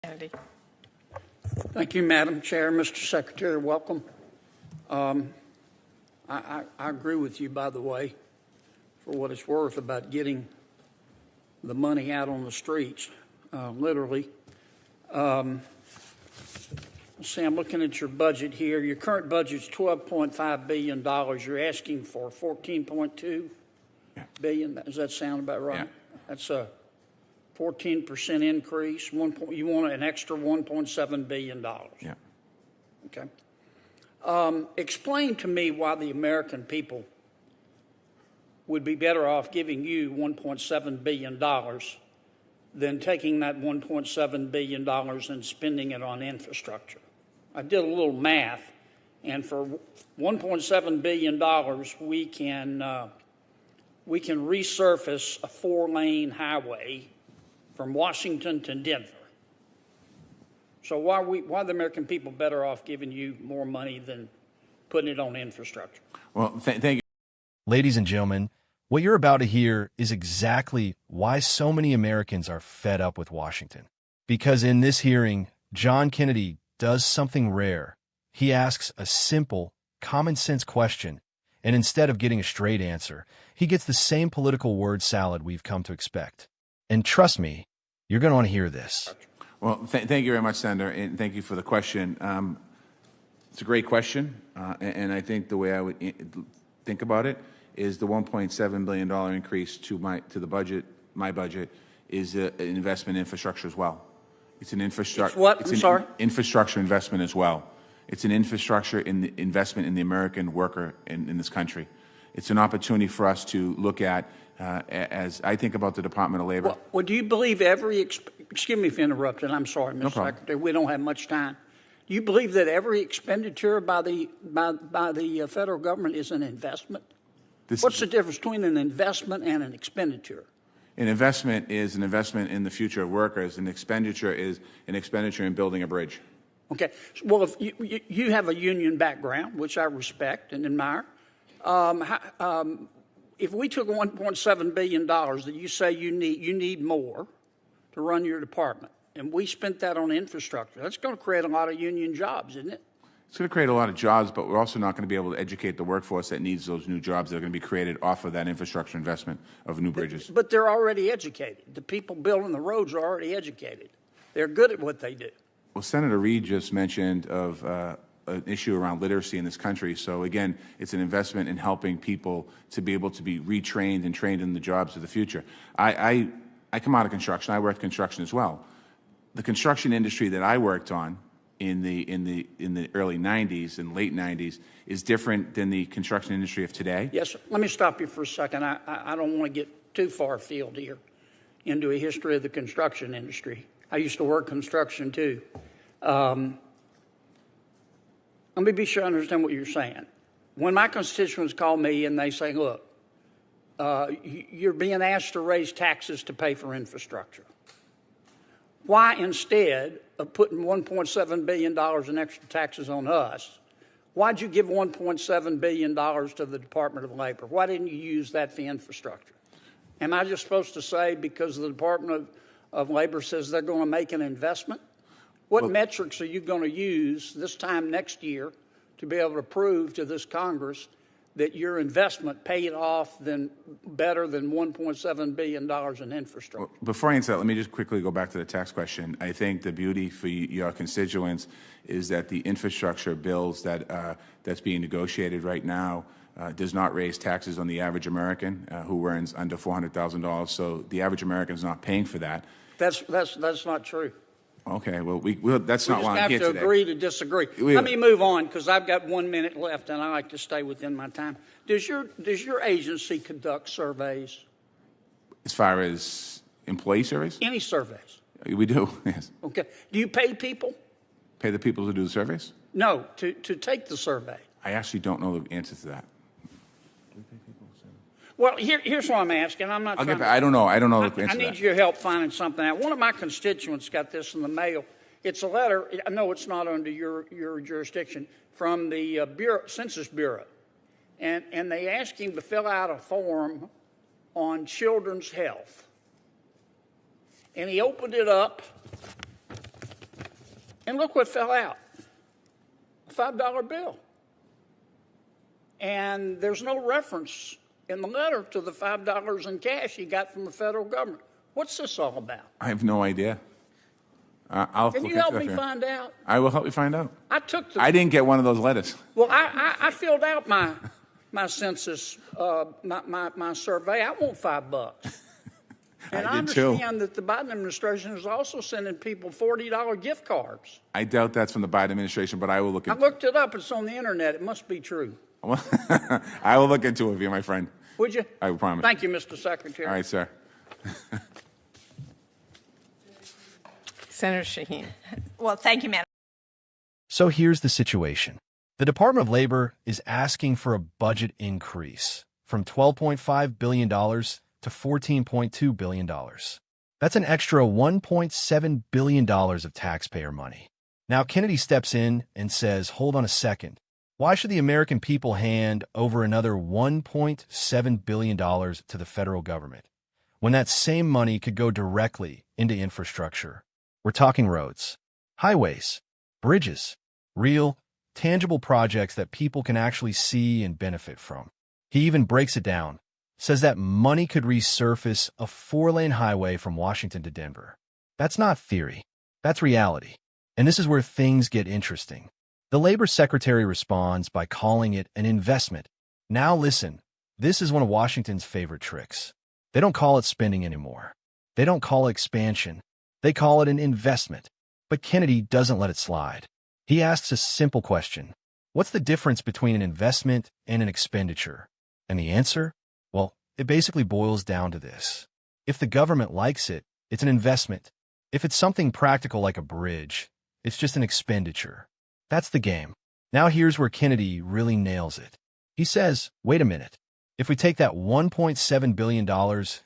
Kennedy. Thank you, Madam Chair. Mr. Secretary, welcome. I agree with you, by the way, for what it's worth, about getting the money out on the streets, literally. Let's see, I'm looking at your budget here. Your current budget is $12.5 billion. You're asking for $14.2 billion. Does that sound about right? Yeah. That's a 14% increase. You want an extra $1.7 billion. Yeah. Okay. Explain to me why the American people would be better off giving you $1.7 billion than taking that $1.7 billion and spending it on infrastructure. I did a little math, and for $1.7 billion, we can resurface a 4-lane highway from Washington to Denver. So why are the American people better off giving you more money than putting it on infrastructure? Well, thank you. Ladies and gentlemen, what you're about to hear is exactly why so many Americans are fed up with Washington. Because in this hearing, John Kennedy does something rare. He asks a simple, common-sense question, and instead of getting a straight answer, he gets the same political word salad we've come to expect. And trust me, you're going to want to hear this. Well, thank you very much, Senator, and thank you for the question. It's a great question, and I think the way I would think about it is the $1.7 billion increase to the budget, my budget, is an investment in infrastructure as well. It's an infrastructure. What? I'm sorry? Infrastructure investment as well. It's an infrastructure investment in the American worker in this country. It's an opportunity for us to look at, as I think about the Department of Labor. Well, do you believe excuse me for interrupting, I'm sorry, Mr. Secretary, we don't have much time. Do you believe that every expenditure by the federal government is an investment? What's the difference between an investment and an expenditure? An investment is an investment in the future of workers. An expenditure is an expenditure in building a bridge. Okay. Well, if you have a union background, which I respect and admire, if we took $1.7 billion that you say you need more to run your department, and we spent that on infrastructure, that's going to create a lot of union jobs, isn't it? It's going to create a lot of jobs, but we're also not going to be able to educate the workforce that needs those new jobs that are going to be created off of that infrastructure investment of new bridges. But they're already educated. The people building the roads are already educated. They're good at what they do. Well, Senator Reid just mentioned of an issue around literacy in this country. So again, it's an investment in helping people to be able to be retrained and trained in the jobs of the future. I come out of construction. I worked construction as well. The construction industry that I worked on in the early 90s and late 90s is different than the construction industry of today. Yes, sir. Let me stop you for a second. I don't want to get too far afield here into a history of the construction industry. I used to work construction too. Let me be sure I understand what you're saying. When my constituents call me and they say, look, you're being asked to raise taxes to pay for infrastructure, why, instead of putting $1.7 billion in extra taxes on us, why'd you give $1.7 billion to the Department of Labor? Why didn't you use that for infrastructure? Am I just supposed to say because the Department of Labor says they're going to make an investment? What metrics are you going to use this time next year to be able to prove to this Congress that your investment paid off better than $1.7 billion in infrastructure? Well, before I answer that, let me just quickly go back to the tax question. I think the beauty for your constituents is that the infrastructure bills that's being negotiated right now does not raise taxes on the average American who earns under $400,000. So the average American is not paying for that. That's not true. Okay, well, that's not why I'm here today. We just have to agree to disagree. Let me move on because I've got 1 minute left and I like to stay within my time. Does your agency conduct surveys? As far as employee surveys? Any surveys? We do, yes. Okay. Do you pay people? Pay the people to do the surveys? No, to take the survey. I actually don't know the answer to that. Well, here's what I'm asking. I'm not. I don't know. I don't know the answer. I need your help finding something out. One of my constituents got this in the mail. It's a letter. I know it's not under your jurisdiction, from the Census Bureau, and they asked him to fill out a form on children's health. And he opened it up, And look what fell out, a $5 bill. And there's no reference in the letter to the $5 in cash he got from the federal government. What's this all about? I have no idea. I'll Can look you help into me that. find out? I will help you find out. I didn't get one of those letters. Well, I filled out my census, my survey. I want $5. And I did too. understand that the Biden administration is also sending people $40 gift cards. I doubt that's from the Biden administration, but I will look I into it. looked it up. It's on the internet. It must be true. I will look into it for you, my friend. Would you? I promise. Thank you, Mr. Secretary. All right, sir. Senator Shaheen. Well, thank you, Madam. So here's the situation. The Department of Labor is asking for a budget increase from $12.5 billion to $14.2 billion. That's an extra $1.7 billion of taxpayer money. Now, Kennedy steps in and says, hold on a second. Why should the American people hand over another $1.7 billion to the federal government when that same money could go directly into infrastructure? We're talking roads, highways, bridges, real, tangible projects that people can actually see and benefit from. He even breaks it down, says that money could resurface a 4-lane highway from Washington to Denver. That's not theory. That's reality. And this is where things get interesting. The Labor Secretary responds by calling it an investment. Now listen, this is one of Washington's favorite tricks. They don't call it spending anymore. They don't call it expansion. They call it an investment. But Kennedy doesn't let it slide. He asks a simple question. What's the difference between an investment and an expenditure? And the answer? Well, it basically boils down to this. If the government likes it, it's an investment. If it's something practical like a bridge, it's just an expenditure. That's the game. Now here's where Kennedy really nails it. He says, wait a minute. If we take that $1.7 billion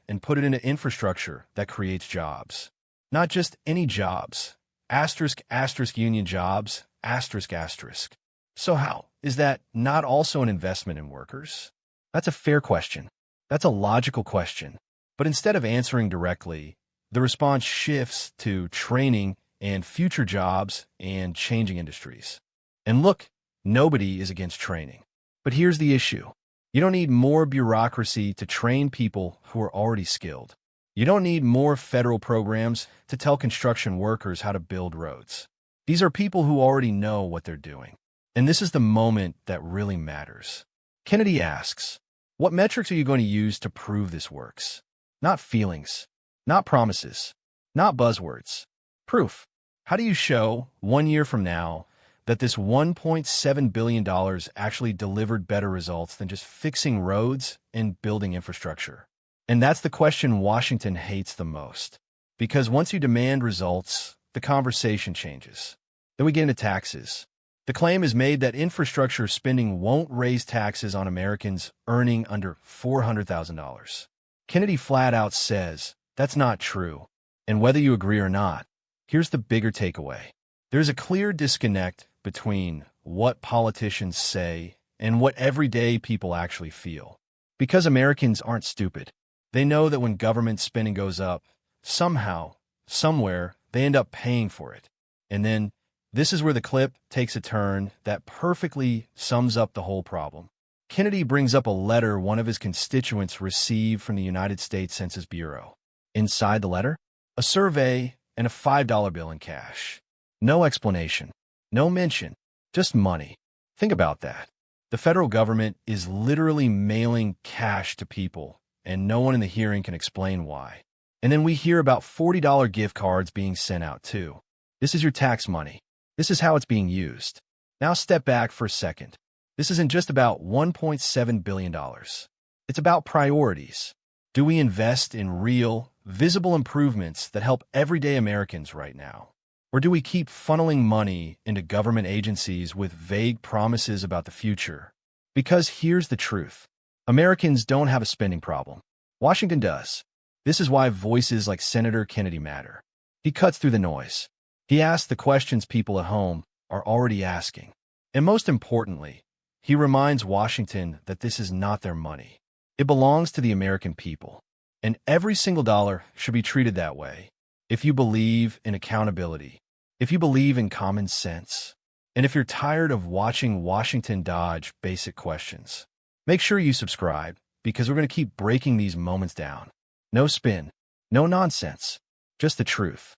and put it into infrastructure that creates jobs, not just any jobs, asterisk, asterisk, union jobs, asterisk, asterisk. So how? Is that not also an investment in workers? That's a fair question. That's a logical question. But instead of answering directly, the response shifts to training and future jobs and changing industries. And look, nobody is against training. But here's the issue. You don't need more bureaucracy to train people who are already skilled. You don't need more federal programs to tell construction workers how to build roads. These are people who already know what they're doing. And this is the moment that really matters. Kennedy asks, what metrics are you going to use to prove this works? Not feelings, not promises, not buzzwords. Proof. How do you show, 1 year from now, that this $1.7 billion actually delivered better results than just fixing roads and building infrastructure? And that's the question Washington hates the most. Because once you demand results, the conversation changes. Then we get into taxes. The claim is made that infrastructure spending won't raise taxes on Americans earning under $400,000. Kennedy flat out says that's not true. And whether you agree or not, here's the bigger takeaway. There's a clear disconnect between what politicians say and what everyday people actually feel. Because Americans aren't stupid. They know that when government spending goes up, somehow, somewhere, they end up paying for it. And then, this is where the clip takes a turn that perfectly sums up the whole problem. Kennedy brings up a letter one of his constituents received from the United States Census Bureau. Inside the letter, a survey and a $5 bill in cash. No explanation, no mention, just money. Think about that. The federal government is literally mailing cash to people, and no one in the hearing can explain why. And then we hear about $40 gift cards being sent out too. This is your tax money. This is how it's being used. Now step back for a second. This isn't just about $1.7 billion. It's about priorities. Do we invest in real, visible improvements that help everyday Americans right now? Or do we keep funneling money into government agencies with vague promises about the future? Because here's the truth. Americans don't have a spending problem. Washington does. This is why voices like Senator Kennedy matter. He cuts through the noise. He asks the questions people at home are already asking. And most importantly, he reminds Washington that this is not their money. It belongs to the American people. And every single dollar should be treated that way. If you believe in accountability, if you believe in common sense, and if you're tired of watching Washington dodge basic questions, make sure you subscribe because we're going to keep breaking these moments down. No spin, no nonsense, just the truth.